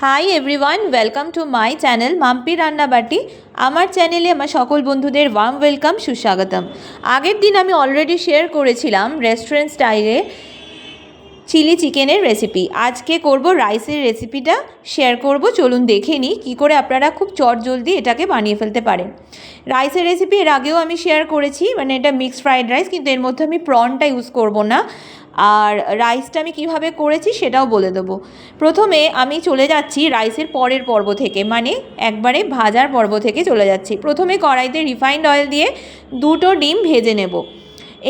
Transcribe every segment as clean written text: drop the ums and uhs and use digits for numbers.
High everyone, welcome to my channel Mampi রান্নাবাটি। আমার চ্যানেলে আমার সকল বন্ধুদের ওয়ার্ম ওয়েলকাম, সুস্বাগতম। আগের দিন আমি অলরেডি শেয়ার করেছিলাম রেস্টুরেন্ট স্টাইলে চিলি চিকেনের রেসিপি। আজকে করব রাইসের রেসিপিটা শেয়ার করব। চলুন দেখে নিই কী করে আপনারা খুব চটজলদি এটাকে বানিয়ে ফেলতে পারেন। রাইসের রেসিপি এর আগেও আমি শেয়ার করেছি, মানে এটা মিক্সড ফ্রাইড রাইস, কিন্তু এর মধ্যে আমি প্রনটা ইউজ করব না। আর রাইসটা আমি কিভাবে করেছি সেটাও বলে দেবো। প্রথমে আমি চলে যাচ্ছি রাইসের পরের পর্ব থেকে, মানে একবারে ভাজার পর্ব থেকে চলে যাচ্ছি। প্রথমে কড়াইতে রিফাইন্ড অয়েল দিয়ে 2টো ডিম ভেজে নেব।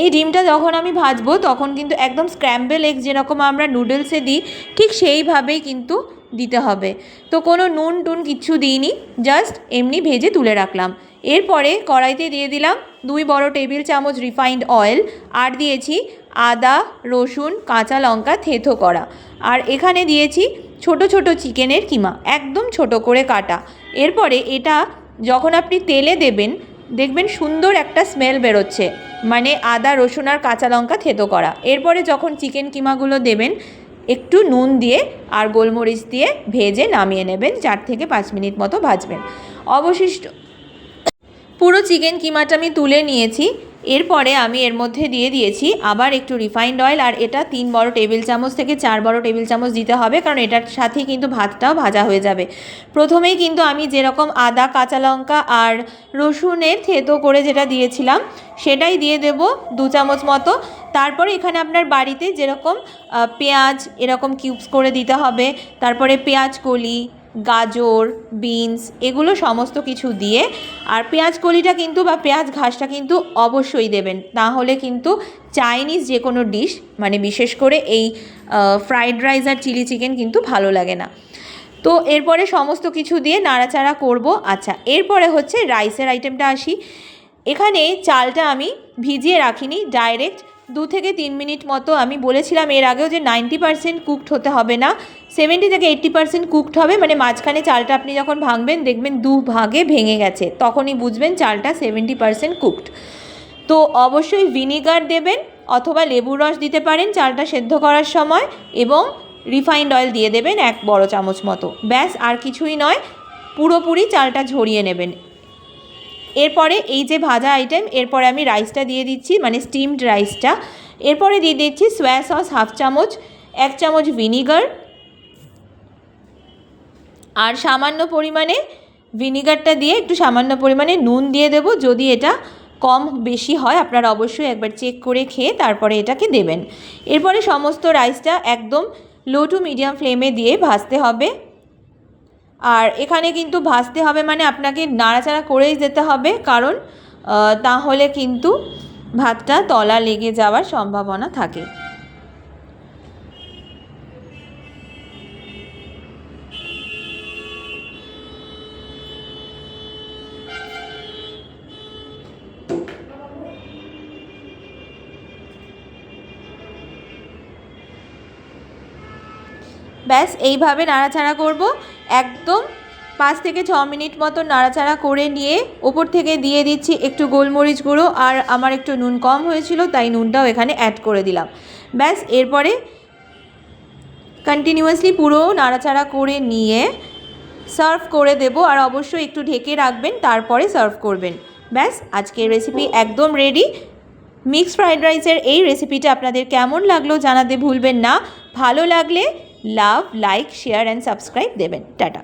এই ডিমটা যখন আমি ভাজবো তখন কিন্তু একদম স্ক্র্যাম্বল এগ যেরকম আমরা নুডলসে দিই ঠিক সেইভাবেই কিন্তু দিতে হবে। তো কোনো নুন টুন কিচ্ছু দিইনি, জাস্ট এমনি ভেজে তুলে রাখলাম। এরপরে কড়াইতে দিয়ে দিলাম 2 বড় টেবিল চামচ রিফাইন্ড অয়েল, আর দিয়েছি আদা রসুন কাঁচা লঙ্কা থেঁতো করা, আর এখানে দিয়েছি ছোট ছোট চিকেনের কিমা, একদম ছোট করে কাটা। এরপরে এটা যখন আপনি তেলে দেবেন দেখবেন সুন্দর একটা স্মেল বেরোচ্ছে, মানে আদা রসুন আর কাঁচা লঙ্কা থেঁতো করা। এরপরে যখন চিকেন কিমাগুলো দেবেন একটু নুন দিয়ে আর গোলমরিচ দিয়ে ভেজে নামিয়ে নেবেন। 4 থেকে 5 মিনিট মতো ভাজবেন। অবশিষ্ট পুরো চিকেন কিমাটা আমি তুলে নিয়েছি। এরপরে আমি এর মধ্যে দিয়ে দিয়েছি আবার একটু রিফাইন্ড অয়েল, আর এটা 3 বড় টেবিল চামচ থেকে 4 বড় টেবিল চামচ দিতে হবে, কারণ এটার সাথেই কিন্তু ভাতটাও ভাজা হয়ে যাবে। প্রথমেই কিন্তু আমি যেরকম আদা কাঁচা লঙ্কা আর রসুনের থেঁতো করে যেটা দিয়েছিলাম সেটাই দিয়ে দেব 2 চামচ মতো। তারপরে এখানে আপনার বাড়িতে যেরকম পেঁয়াজ এরকম কিউবস করে দিতে হবে। তারপরে পেঁয়াজ কলি, গাজর, বিনস এগুলো সমস্ত কিছু দিয়ে, আর পেঁয়াজ কলিটা কিন্তু বা পেঁয়াজ ঘাসটা কিন্তু অবশ্যই দেবেন, না হলে কিন্তু চাইনিজ যে কোনো ডিশ, মানে বিশেষ করে এই ফ্রাইড রাইস আর চিলি চিকেন কিন্তু ভালো লাগে না। তো এরপরে সমস্ত কিছু দিয়ে নাড়াচাড়া করব। আচ্ছা, এরপরে হচ্ছে রাইসের আইটেমটা আসি। এখানে চালটা আমি ভিজিয়ে রাখিনি, ডাইরেক্ট 2 থেকে 3 মিনিট মতো, আমি বলেছিলাম এর আগেও যে 90% কুকড হতে হবে না, 70 থেকে 80% কুকড হবে। মানে মাঝখানে চালটা আপনি যখন ভাঙবেন দেখবেন 2 ভাগে ভেঙে গেছে, তখনই বুঝবেন চালটা 70% কুকড। তো অবশ্যই ভিনিগার দেবেন অথবা লেবুর রস দিতে পারেন চালটা সেদ্ধ করার সময়, এবং রিফাইন্ড অয়েল দিয়ে দেবেন 1 বড় চামচ মতো। ব্যাস, আর কিছুই নয়, পুরোপুরি চালটা ঝরিয়ে নেবেন। এরপরে এই যে ভাজা আইটেম, এরপরে আমি রাইসটা দিয়ে দিচ্ছি, মানে স্টিমড রাইসটা। এরপরে দিয়ে দিচ্ছি সোয়া সস 1/2 চামচ, 1 চামচ ভিনিগার, আর সামান্য পরিমাণে ভিনিগারটা দিয়ে একটু সামান্য পরিমাণে নুন দিয়ে দেব। যদি এটা কম বেশি হয় আপনারা অবশ্যই একবার চেক করে খেয়ে তারপরে এটাকে দেবেন। এরপরে সমস্ত রাইসটা একদম লো টু মিডিয়াম ফ্লেমে দিয়ে ভাজতে হবে। আর এখানে কিন্তু ভাজতে হবে মানে আপনাকে নাড়াচাড়া করেই যেতে হবে, কারণ তাহলে কিন্তু ভাতটা তলা লেগে যাওয়ার সম্ভাবনা থাকে। ব্যাস, এইভাবে নাড়াচাড়া করব একদম 5 থেকে 6 মিনিট মতো নাড়াচাড়া করে নিয়ে ওপর থেকে দিয়ে দিচ্ছি একটু গোলমরিচ গুঁড়ো, আর আমার একটু নুন কম হয়েছিল তাই নুনটাও এখানে অ্যাড করে দিলাম। ব্যাস, এরপরে কন্টিনিউয়াসলি পুরো নাড়াচাড়া করে নিয়ে সার্ভ করে দেব, আর অবশ্যই একটু ঢেকে রাখবেন তারপরে সার্ভ করবেন। ব্যাস, আজকের রেসিপি একদম রেডি। মিক্সড ফ্রাইড রাইসের এই রেসিপিটা আপনাদের কেমন লাগলো জানাতে ভুলবেন না। ভালো লাগলে লাভ, লাইক, শেয়ার অ্যান্ড সাবস্ক্রাইব দেবেন। টাটা।